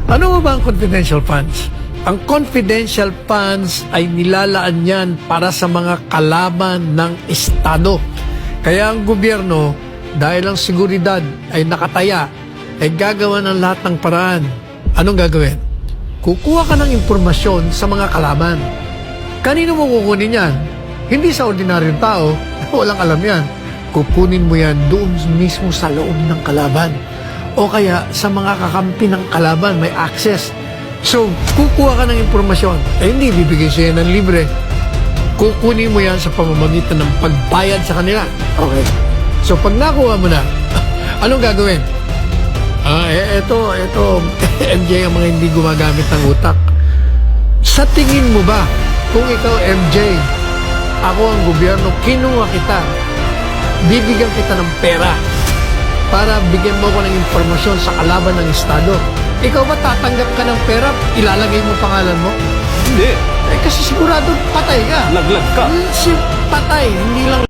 Ano ba ang confidential funds? Ang confidential funds ay nilalaan yan para sa mga kalaban ng Estado. Kaya ang gobyerno, dahil ang seguridad ay nakataya, ay gagawa ng lahat ng paraan. Anong gagawin? Kukuha ka ng impormasyon sa mga kalaban. Kanino mo kukunin yan? Hindi sa ordinaryong tao, walang alam yan. Kukunin mo yan doon mismo sa loob ng kalaban. O kaya sa mga kakampi ng kalaban, may access. So, kukuha ka ng impormasyon. Hindi bibigay siya ng libre. Kukunin mo yan sa pamamagitan ng pagbayad sa kanila. Okay. So, pag nakuha mo na, anong gagawin? Eto, MJ ang mga hindi gumagamit ng utak. Sa tingin mo ba, kung ikaw, MJ, ako ang gobyerno, kinuha kita, bibigyan kita ng pera para bigyan mo ko ng informasyon sa kalaban ng Estado. Ikaw ba tatanggap ka ng pera, ilalagay mo pangalan mo? Hindi. Kasi sigurado patay ka. Laglag ka. Si patay, hindi lang